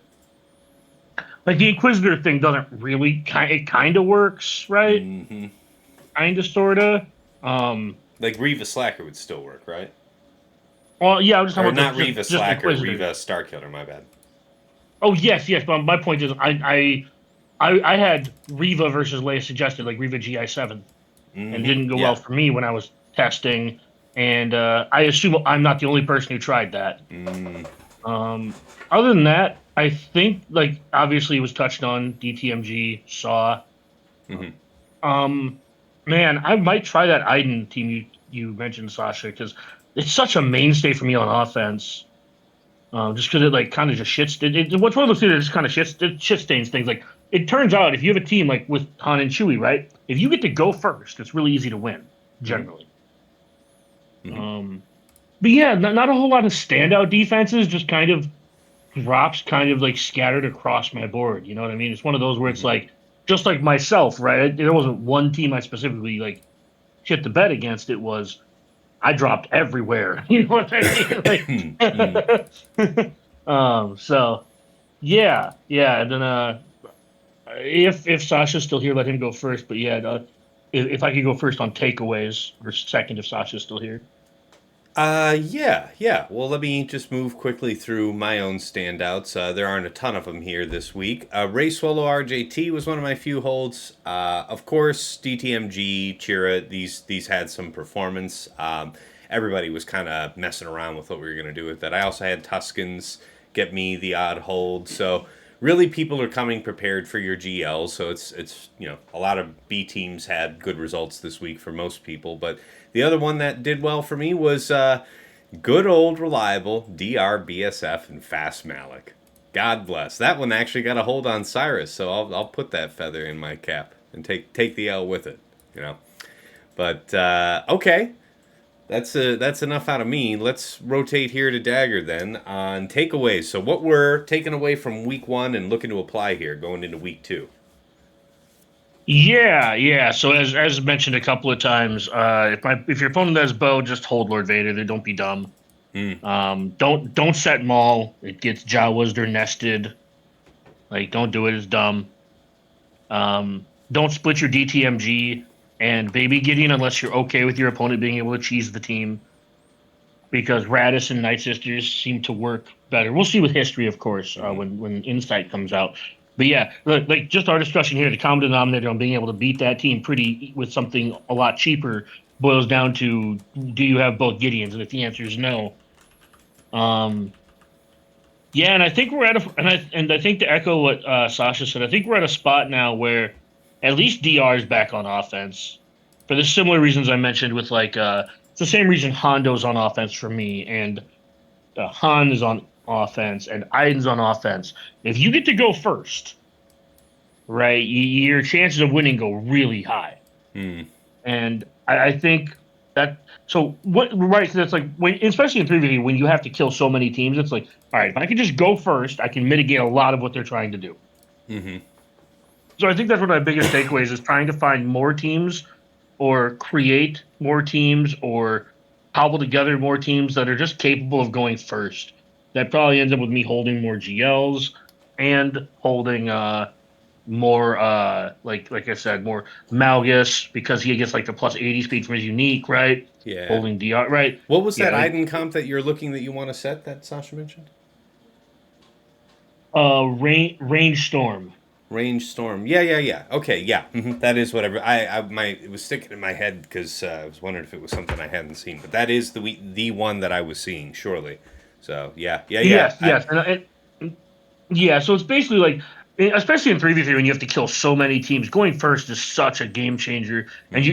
like the Inquisitor thing doesn't really kind of works, right? Kind of, sorta. Like Reva Slacker would still work, right? Well, yeah, I was just talking about not Reva Slacker, Reva Starkiller. My bad. Oh yes. But my point is, I had Reva versus Leia suggested, like Reva GI7, and didn't go well for me when I was testing. And I assume I'm not the only person who tried that. Other than that, I think like obviously it was touched on DTMG Saw. Man, I might try that Iden team you mentioned, Sasha, because it's such a mainstay for me on offense. Just because it like kind of just shits. What's one of those things that just kind of shit stains things. Like it turns out if you have a team like with Han and Chewie, right? If you get to go first, it's really easy to win generally. But yeah, not a whole lot of standout defenses. Just kind of drops, kind of like scattered across my board. You know what I mean? It's one of those where it's like just like myself, right? There wasn't one team I specifically like shit the bed against. It was I dropped everywhere. You know what I mean? Like, so yeah. And then if Sasha's still here, let him go first. But yeah, if I could go first on takeaways, or second if Sasha's still here. Yeah. Well, let me just move quickly through my own standouts. There aren't a ton of them here this week. Ray Swallow RJT was one of my few holds. Of course, DTMG, Chirrut, these had some performance. Everybody was kind of messing around with what we were going to do with that. I also had Tuscans get me the odd hold. So really, people are coming prepared for your GL. So it's a lot of B teams had good results this week for most people. But the other one that did well for me was good old reliable DR BSF and Fast Malik. God bless. That one actually got a hold on Cyrus, so I'll put that feather in my cap and take the L with it. But okay. That's enough out of me. Let's rotate here to Dagger then on takeaways. So what we're taking away from week 1 and looking to apply here going into week 2. Yeah. So as mentioned a couple of times, if your opponent has bow, just hold Lord Vader. They don't be dumb. Don't set Maul. It gets Jawas or nested. Like, don't do it. It's dumb. Don't split your DTMG and Baby Gideon unless you're okay with your opponent being able to cheese the team. Because Radis and Night Sisters seem to work better. We'll see with history, of course, when Insight comes out. But yeah, like just our discussion here, the common denominator on being able to beat that team with something a lot cheaper boils down to, do you have both Gideons? And if the answer is no, yeah, and I think we're at I think to echo what Sasha said, I think we're at a spot now where at least DR is back on offense for the similar reasons I mentioned with it's the same reason Hondo's on offense for me, and Han is on offense, and Aiden's on offense. If you get to go first, right, your chances of winning go really high. And I think that, so what, right? So that's like, especially in 3v3, when you have to kill so many teams, it's like, all right, if I can just go first, I can mitigate a lot of what they're trying to do. So I think that's one of my biggest takeaways, is trying to find more teams or create more teams or cobble together more teams that are just capable of going first. That probably ends up with me holding more GLs and holding more, like I said, more Malgus, because he gets like the plus 80 speed from his unique, right? Yeah. Holding DR, right? What was that Aiden comp that you're looking that you want to set that Sasha mentioned? Range Storm. Range Storm. Yeah. Okay, yeah. That is whatever. It was sticking in my head because I was wondering if it was something I hadn't seen. But that is the one that I was seeing, surely. So, yeah. Yes. So it's basically like, especially in 3v3 when you have to kill so many teams, going first is such a game changer. And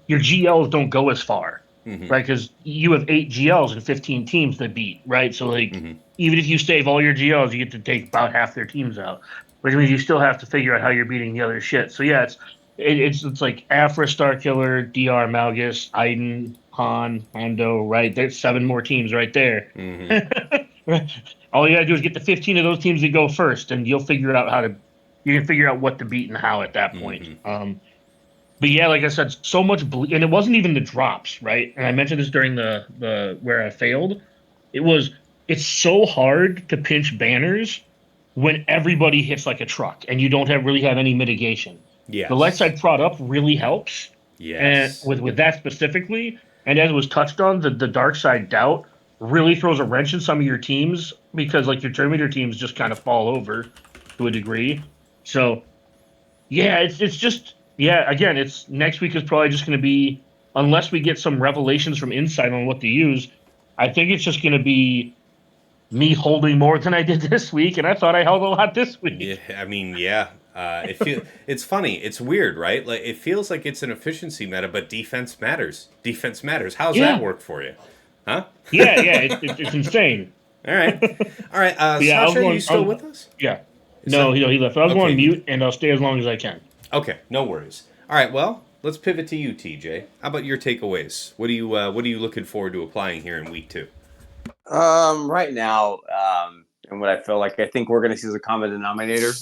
your GLs don't go as far, right? Because you have 8 GLs and 15 teams to beat, right? So even if you save all your GLs, you get to take about half their teams out, which means you still have to figure out how you're beating the other shit. So yeah, it's like Afra, Starkiller, DR, Malgus, Aiden, Han, Hondo, right? There's 7 more teams right there. All you gotta do is get the 15 of those teams to go first, and you'll figure out you can figure out what to beat and how at that point. But yeah, like I said, so much and it wasn't even the drops, right? And I mentioned this during the where I failed. It's so hard to pinch banners when everybody hits like a truck and you don't really have any mitigation. Yes. The light side prod up really helps. Yes. And with that specifically, and as was touched on, the dark side doubt really throws a wrench in some of your teams, because like your Terminator teams just kind of fall over to a degree. So yeah, it's just, yeah, again, it's next week is probably just going to be, unless we get some revelations from Insight on what to use, I think it's just going to be me holding more than I did this week, and I thought I held a lot this week. Yeah, I mean, yeah. It's funny. It's weird, right? Like, it feels like it's an efficiency meta, but defense matters. Defense matters. How's that work for you? Huh? Yeah, it's insane. All right. Sasha, are you still with us? Yeah. No, he left. I'll go on mute, and I'll stay as long as I can. Okay, no worries. All right, well, let's pivot to you, TJ. How about your takeaways? What are you looking forward to applying here in week 2? Right now, and what I feel like, I think we're going to see as a common denominator.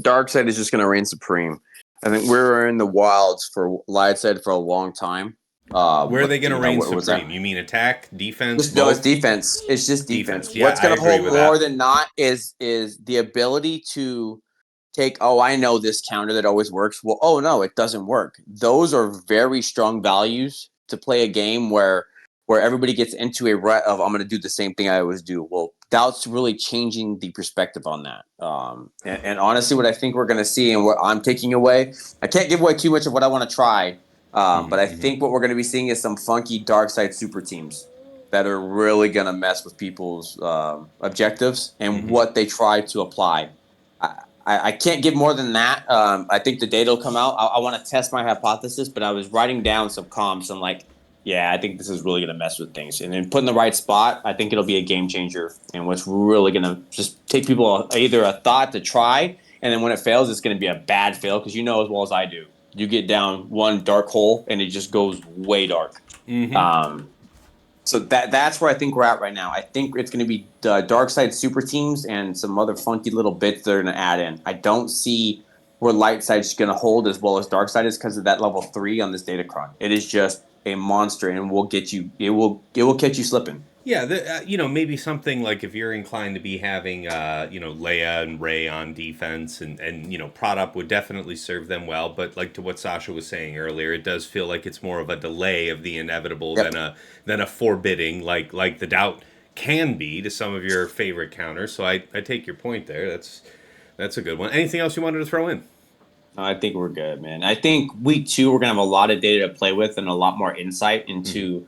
Dark side is just going to reign supreme. I think we're in the wilds for light side for a long time. Where are they going to reign supreme? You mean attack, defense? No, it's defense. It's just defense. Yeah, what's going to hold more than not is the ability to take, I know this counter that always works. Well, no, it doesn't work. Those are very strong values to play a game where everybody gets into a rut of, I'm going to do the same thing I always do. Well, doubt's really changing the perspective on that. And honestly, what I think we're going to see and what I'm taking away, I can't give away too much of what I want to try. But I think what we're going to be seeing is some funky dark side super teams. that are really going to mess with people's objectives and what they try to apply. I can't give more than that. I think the data will come out. I want to test my hypothesis, but I was writing down some comps. I'm like, yeah, I think this is really going to mess with things. And then put in the right spot, I think it'll be a game changer. And what's really going to just take people either a thought to try, and then when it fails, it's going to be a bad fail because you know as well as I do. You get down one dark hole, and it just goes way dark. So that's where I think we're at right now. I think it's going to be dark side super teams and some other funky little bits they're going to add in. I don't see where light side's going to hold as well as dark side is because of that level 3 on this data cron. It is just a monster, and will get you. It will catch you slipping. Yeah, maybe something like if you're inclined to be having, Leia and Rey on defense, and Prot would definitely serve them well. But like to what Sasha was saying earlier, it does feel like it's more of a delay of the inevitable than a forbidding, like the doubt can be to some of your favorite counters. So I take your point there. That's a good one. Anything else you wanted to throw in? I think we're good, man. I think week 2 we're gonna have a lot of data to play with and a lot more insight into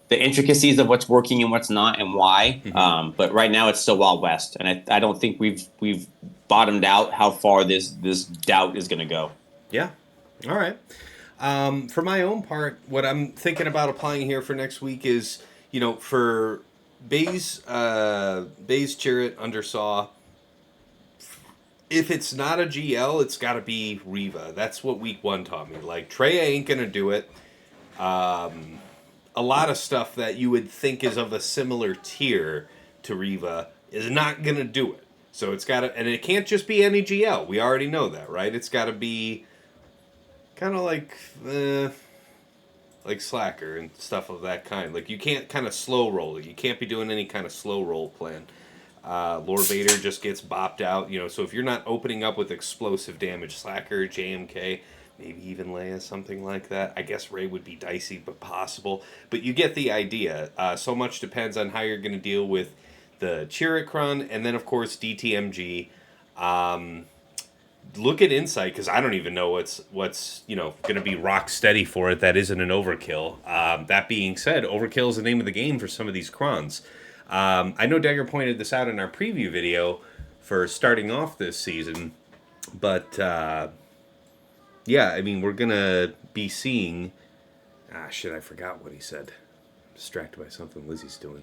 the intricacies of what's working and what's not and why. But right now it's still Wild West, and I don't think we've bottomed out how far this doubt is gonna go. Yeah. All right. For my own part, what I'm thinking about applying here for next week is, for Baze Chirrut Undersaw. If it's not a GL, it's got to be Riva. That's what week 1 taught me. Like, Trey ain't going to do it. A lot of stuff that you would think is of a similar tier to Riva is not going to do it. So it's got to, and it can't just be any GL. We already know that, right? It's got to be kind of like Slacker and stuff of that kind. Like, you can't kind of slow roll it. You can't be doing any kind of slow roll plan. Lord Vader just gets bopped out, so if you're not opening up with explosive damage, Slacker, JMK, maybe even Leia, something like that. I guess Rey would be dicey, but possible. But you get the idea. So much depends on how you're going to deal with the Chirrut Cron, and then, of course, DTMG. Look at Insight, because I don't even know what's going to be rock steady for it that isn't an overkill. That being said, overkill is the name of the game for some of these crons. I know Dagger pointed this out in our preview video for starting off this season, but we're going to be seeing... I forgot what he said. I'm distracted by something Lizzie's doing.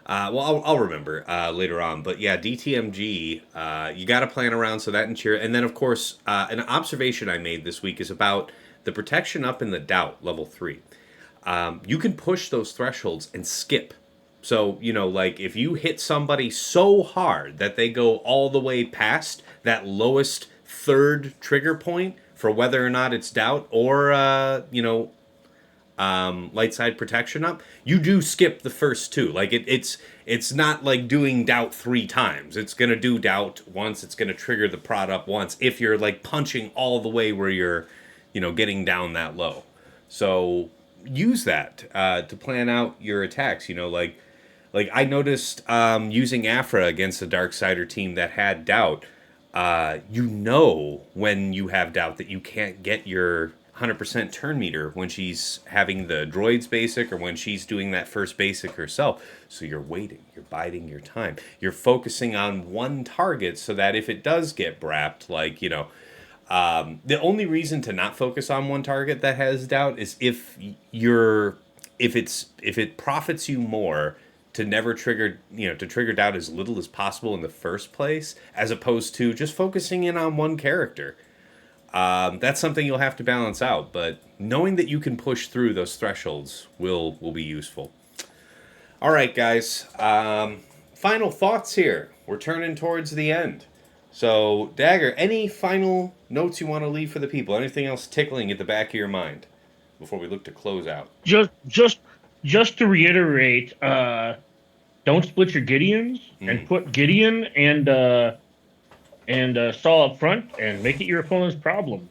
I'll remember later on. But yeah, DTMG, you got to plan around so that and cheer. And then, of course, an observation I made this week is about the protection up in the doubt, level 3. You can push those thresholds and skip. So, if you hit somebody so hard that they go all the way past that lowest third trigger point for whether or not it's doubt or, light side protection up, you do skip the first 2. Like, it's not like doing doubt 3 times. It's going to do doubt once. It's going to trigger the prod up once if you're, punching all the way where you're, getting down that low. So use that to plan out your attacks, Like I noticed using Afra against a Darksider team that had doubt, when you have doubt that you can't get your 100% turn meter when she's having the droids basic or when she's doing that first basic herself. So you're waiting, you're biding your time. You're focusing on one target so that if it does get brapped, the only reason to not focus on one target that has doubt is if it profits you more to never trigger doubt as little as possible in the first place, as opposed to just focusing in on one character. That's something you'll have to balance out, but knowing that you can push through those thresholds will be useful. All right, guys. Final thoughts here. We're turning towards the end. So, Dagger, any final notes you want to leave for the people? Anything else tickling at the back of your mind before we look to close out? Just to reiterate, don't split your Gideons and put Gideon and Saw up front and make it your opponent's problem.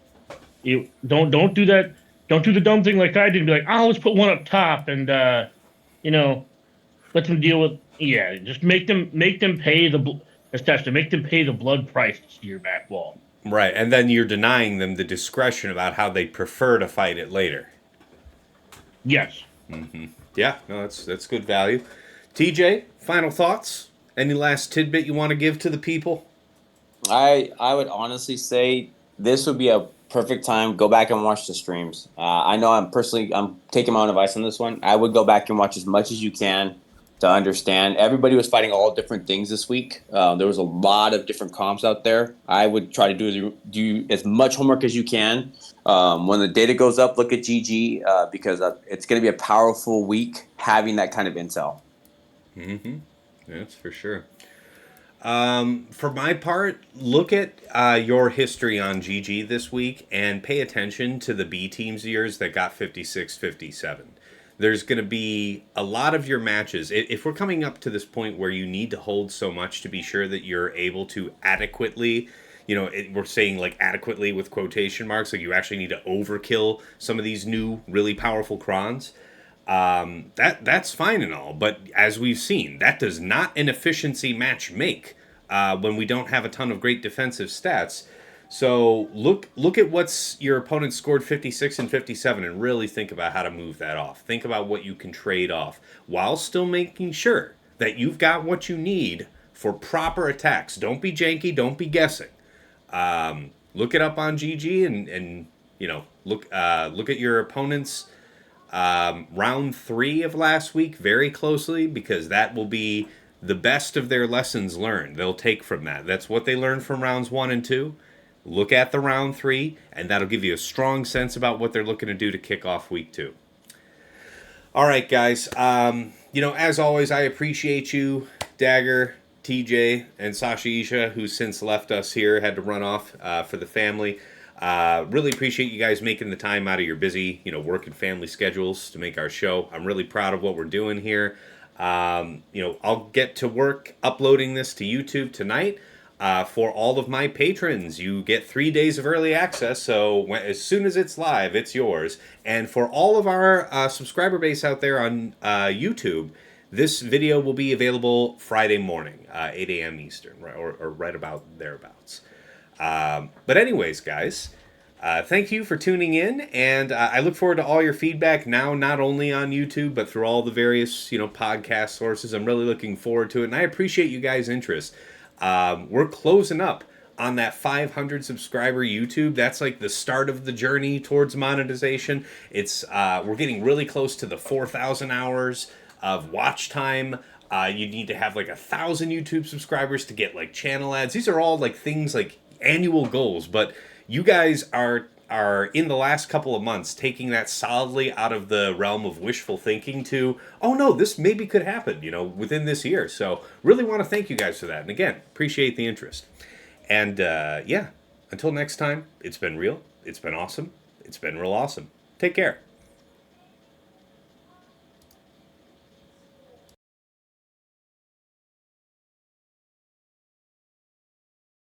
You don't do that. Don't do the dumb thing like I did and be like, let's put one up top and let them deal with. Yeah, just make them pay the. Sasha, make them pay the blood price to your back wall. Right, and then you're denying them the discretion about how they prefer to fight it later. Yes. Yeah, no, that's good value. TJ, final thoughts? Any last tidbit you want to give to the people? I would honestly say this would be a perfect time. Go back and watch the streams. I know I'm taking my own advice on this one. I would go back and watch as much as you can to understand. Everybody was fighting all different things this week. There was a lot of different comps out there. I would try to do as much homework as you can. When the data goes up, look at GG because it's going to be a powerful week having that kind of intel. Mm-hmm. That's for sure. For my part, look at your history on GG this week and pay attention to the B teams years that got 56, 57. There's going to be a lot of your matches. If we're coming up to this point where you need to hold so much to be sure that you're able to adequately, we're saying like adequately with quotation marks, like you actually need to overkill some of these new really powerful crons. That's fine and all, but as we've seen, that does not an efficiency match make when we don't have a ton of great defensive stats. So look at what's your opponent scored 56 and 57 and really think about how to move that off. Think about what you can trade off while still making sure that you've got what you need for proper attacks. Don't be janky, don't be guessing. Look it up on GG and look at your opponent's round 3 of last week very closely because that will be the best of their lessons learned. They'll take from that. That's what they learned from rounds 1 and 2. Look at the round 3, and that'll give you a strong sense about what they're looking to do to kick off week 2. All right, guys. As always, I appreciate you, Dagger, TJ, and Sasha Isha, who's since left us here, had to run off for the family. Really appreciate you guys making the time out of your busy, work and family schedules to make our show. I'm really proud of what we're doing here. I'll get to work uploading this to YouTube tonight. For all of my patrons, you get 3 days of early access, so as soon as it's live, it's yours. And for all of our subscriber base out there on YouTube, this video will be available Friday morning, 8 a.m. Eastern, or right about thereabouts. But anyways, guys, thank you for tuning in, and I look forward to all your feedback now, not only on YouTube, but through all the various, podcast sources. I'm really looking forward to it, and I appreciate you guys' interest. We're closing up on that 500 subscriber YouTube. That's like the start of the journey towards monetization. It's we're getting really close to the 4,000 hours of watch time. You need to have like 1,000 YouTube subscribers to get like channel ads. These are all like things like annual goals, but you guys are in the last couple of months taking that solidly out of the realm of wishful thinking to, oh no, this maybe could happen, within this year. So really want to thank you guys for that. And again, appreciate the interest. And until next time, it's been real. It's been awesome. It's been real awesome. Take care.